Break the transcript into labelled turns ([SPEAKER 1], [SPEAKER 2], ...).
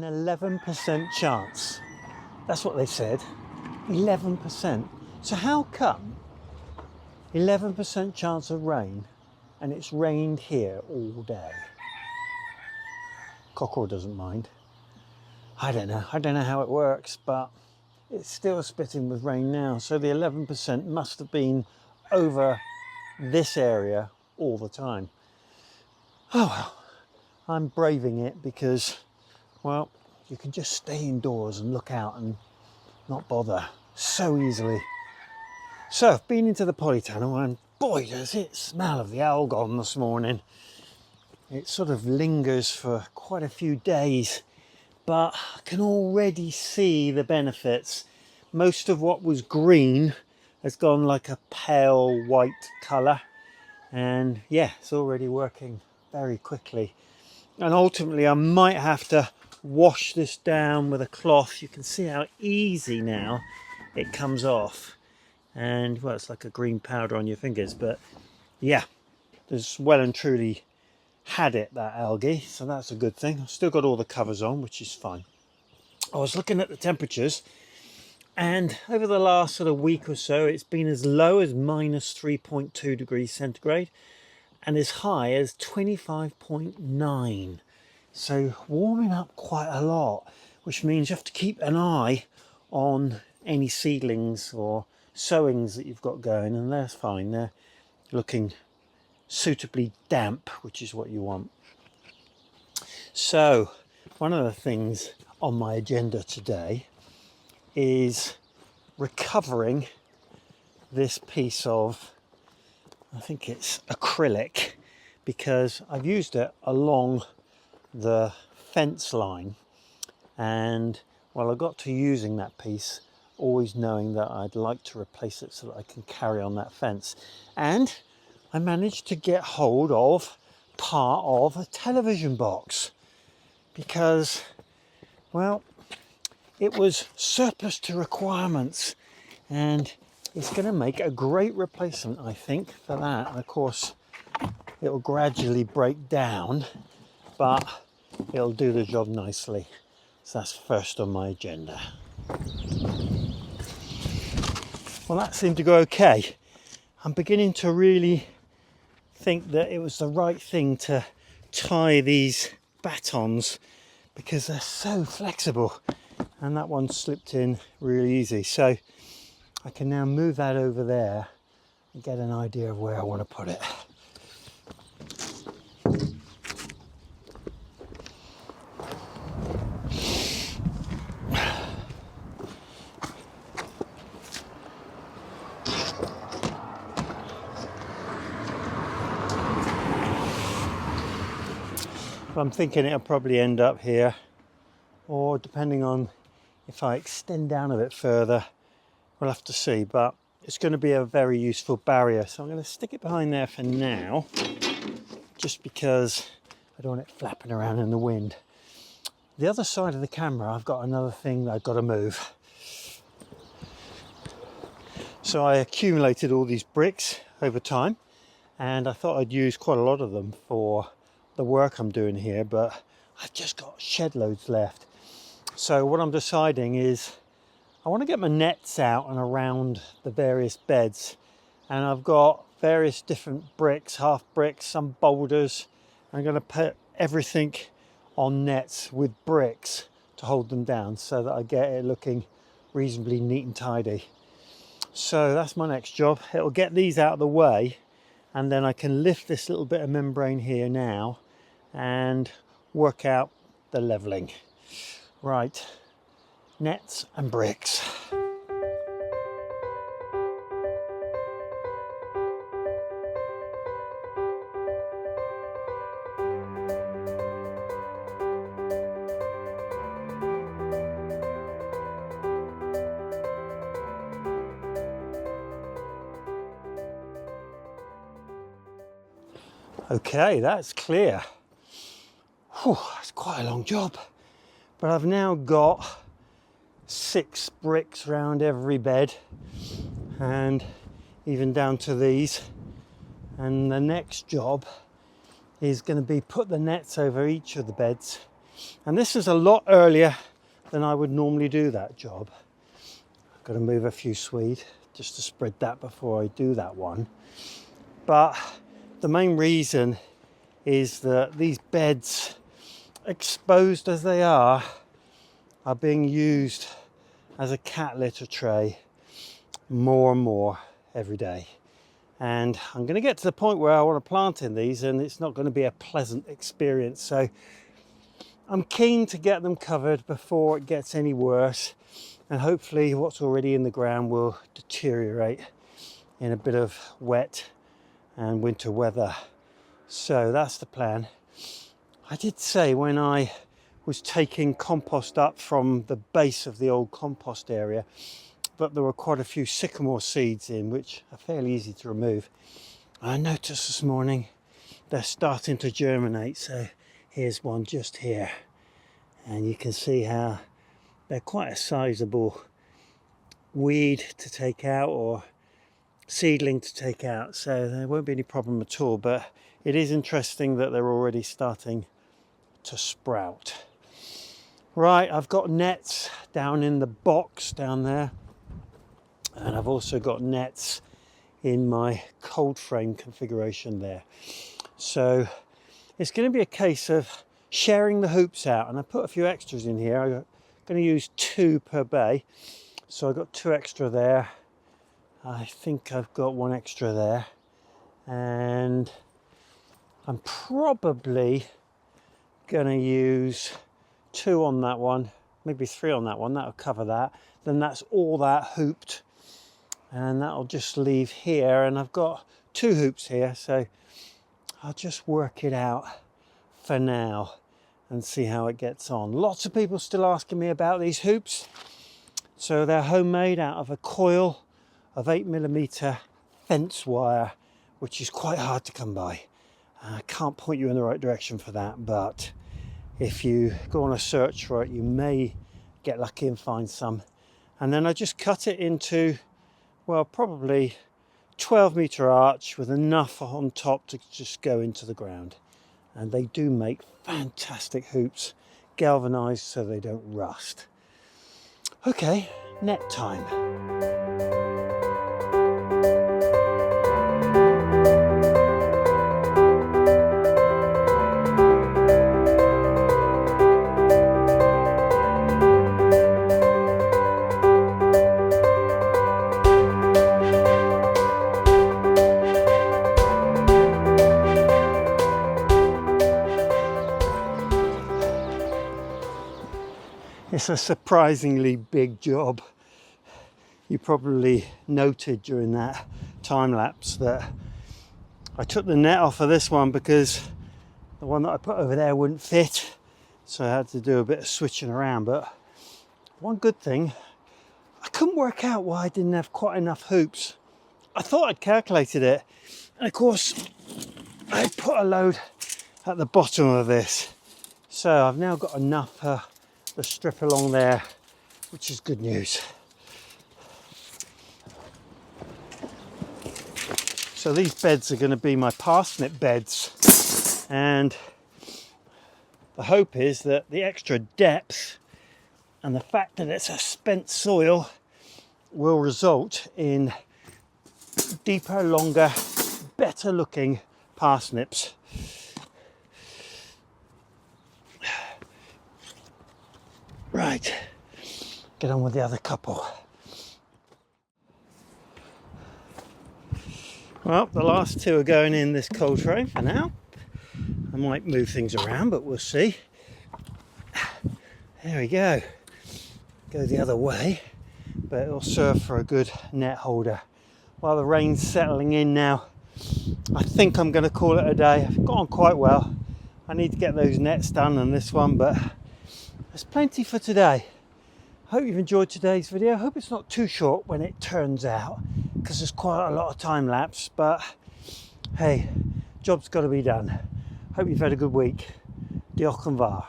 [SPEAKER 1] an 11% chance. That's what they said, 11%. So how come 11% chance of rain and it's rained here all day? Cockerel doesn't mind. I don't know how it works, but it's still spitting with rain now. So the 11% must have been over this area all the time. Oh well, I'm braving it because, well, you can just stay indoors and look out and not bother so easily. So I've been into the polytunnel and boy does it smell of the algon this morning. It sort of lingers for quite a few days, but I can already see the benefits. Most of what was green has gone like a pale white colour, and yeah, it's already working very quickly. And ultimately I might have to wash this down with a cloth. You can see how easy now it comes off, and well, it's like a green powder on your fingers, but yeah, there's well and truly had it, that algae, so that's a good thing. I've still got all the covers on, which is fine. I was looking at the temperatures, and over the last sort of week or so it's been as low as minus 3.2 degrees centigrade and as high as 25.9. So warming up quite a lot, which means you have to keep an eye on any seedlings or sowings that you've got going, and that's fine. They're looking suitably damp, which is what you want. So one of the things on my agenda today is recovering this piece of, I think it's acrylic, because I've used it along the fence line, and well, I got to using that piece always knowing that I'd like to replace it so that I can carry on that fence, and I managed to get hold of part of a television box because, well, it was surplus to requirements, and it's going to make a great replacement, I think, for that. And of course, it will gradually break down, but it'll do the job nicely. So that's first on my agenda. Well, that seemed to go okay. I'm beginning to really think that it was the right thing to tie these batons because they're so flexible, and that one slipped in really easy. So I can now move that over there and get an idea of where I want to put it. I'm thinking it'll probably end up here, or depending on if I extend down a bit further, we'll have to see, but it's going to be a very useful barrier. So I'm going to stick it behind there for now, just because I don't want it flapping around in the wind. The other side of the camera, I've got another thing that I've got to move. So I accumulated all these bricks over time, and I thought I'd use quite a lot of them for the work I'm doing here, but I've just got shed loads left. So what I'm deciding is I want to get my nets out and around the various beds, and I've got various different bricks, half bricks, some boulders. I'm going to put everything on nets with bricks to hold them down so that I get it looking reasonably neat and tidy. So that's my next job. It'll get these out of the way, and then I can lift this little bit of membrane here now and work out the leveling. Right, nets and bricks. Okay, that's clear. Whew, that's quite a long job. But I've now got 6 bricks around every bed, and even down to these. And the next job is going to be put the nets over each of the beds And this is a lot earlier than I would normally do that job. I've got to move a few swede just to spread that before I do that one. But the main reason is that these beds, exposed as they are being used as a cat litter tray more and more every day. And I'm going to get to the point where I want to plant in these, and it's not going to be a pleasant experience. So I'm keen to get them covered before it gets any worse, and hopefully what's already in the ground will deteriorate in a bit of wet and winter weather. So that's the plan. I did say when I was taking compost up from the base of the old compost area that there were quite a few sycamore seeds in, which are fairly easy to remove. I noticed this morning they're starting to germinate, so here's one just here, and you can see how they're quite a sizable weed to take out, or seedling to take out, so there won't be any problem at all. But it is interesting that they're already starting to sprout. Right, I've got nets down in the box down there, and I've also got nets in my cold frame configuration there. So it's going to be a case of sharing the hoops out, and I put a few extras in here. I'm going to use 2 per bay, so I've got 2 extra there. I think I've got 1 extra there, and I'm probably going to use 2 on that one, maybe 3 on that one. That'll cover that. Then that's all that hooped, and that'll just leave here. And I've got 2 hoops here, so I'll just work it out for now and see how it gets on. Lots of people still asking me about these hoops. So they're homemade out of a coil of 8mm fence wire, which is quite hard to come by. I can't point you in the right direction for that, but if you go on a search for it, you may get lucky and find some. And then I just cut it into, well, probably 12-meter arch with enough on top to just go into the ground. And they do make fantastic hoops, galvanized so they don't rust. Okay, net time. It's a surprisingly big job. You probably noted during that time lapse that I took the net off of this one because the one that I put over there wouldn't fit, so I had to do a bit of switching around. But one good thing, I couldn't work out why I didn't have quite enough hoops. I thought I'd calculated it, and of course I put a load at the bottom of this, so I've now got enough the strip along there, which is good news. So these beds are going to be my parsnip beds, and the hope is that the extra depth and the fact that it's a spent soil will result in deeper, longer, better looking parsnips. Right, get on with the other couple. Well, the last 2 are going in this cold frame for now. I might move things around, but we'll see. There we go. Go the other way, but it'll serve for a good net holder. While the rain's settling in now, I think I'm going to call it a day. I've got on quite well. I need to get those nets done on this one, but there's plenty for today. Hope you've enjoyed today's video. Hope it's not too short when it turns out, because there's quite a lot of time lapse, but hey, job's got to be done. Hope you've had a good week. Diolch yn fawr.